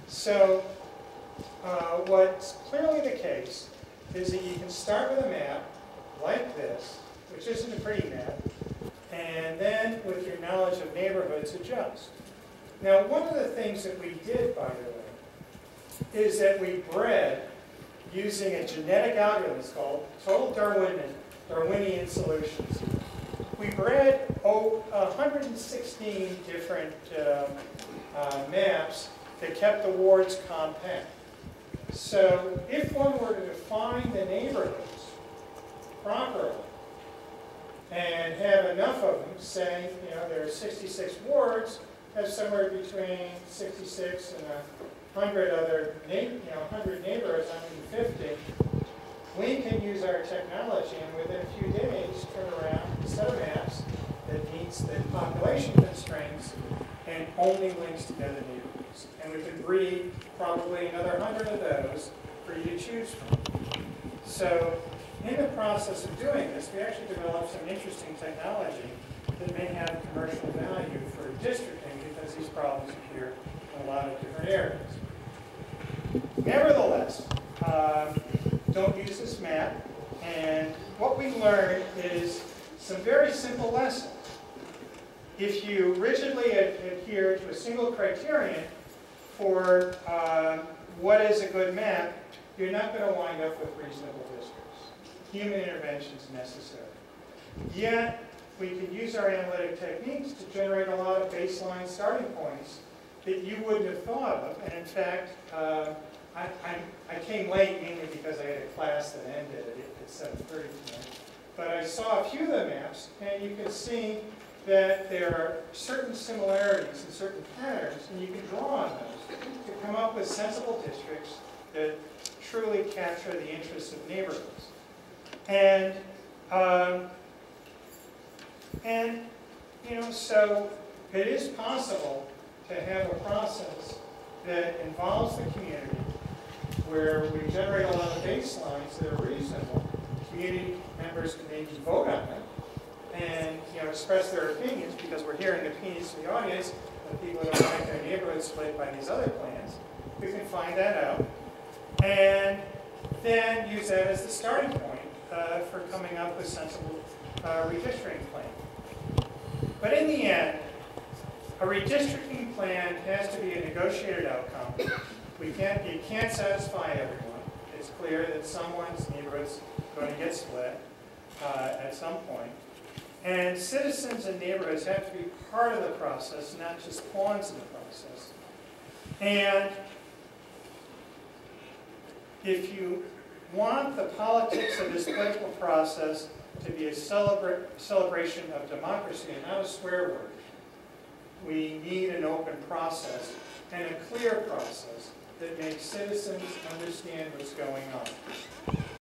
So what's clearly the case is that you can start with a map like this, which isn't a pretty map, and then with your knowledge of neighborhoods adjust. Now, one of the things that we did, by the way, is that we bred using a genetic algorithm. It's called total Darwinian solutions. We bred 116 different maps that kept the wards compact. So if one were to define the neighborhoods properly and have enough of them, say, there are 66 wards, have somewhere between 66 and 100 other, 100 neighborhoods, 150, we can use our technology and within a few days turn around a set of maps that meets the population constraints and only links together neighborhoods. And we can breed probably another 100 of those for you to choose from. So in the process of doing this, we actually developed some interesting technology that may have commercial value for districting because these problems appear in a lot of different areas. Nevertheless, don't use this map. And what we learned is some very simple lessons. If you rigidly adhere to a single criterion for what is a good map, you're not going to wind up with reasonable districts. Human intervention is necessary. Yet, we can use our analytic techniques to generate a lot of baseline starting points that you wouldn't have thought of. And in fact, I came late mainly because I had a class that ended at 7:30 tonight. But I saw a few of the maps, and you can see that there are certain similarities and certain patterns, and you can draw on those to come up with sensible districts that truly capture the interests of neighborhoods. And so it is possible to have a process that involves the community where we generate a lot of baselines that are reasonable. Community members can maybe vote on them and express their opinions, because we're hearing opinions from the audience of people who don't like their neighborhood split by these other plans. We can find that out and then use that as the starting point for coming up with sensible redistricting plan. But in the end, a redistricting plan has to be a negotiated outcome. You can't satisfy everyone. It's clear that someone's neighborhood's going to get split at some point. And citizens and neighborhoods have to be part of the process, not just pawns in the process. And if you want the politics of this political process to be a celebration of democracy and not a swear word, we need an open process and a clear process that makes citizens understand what's going on.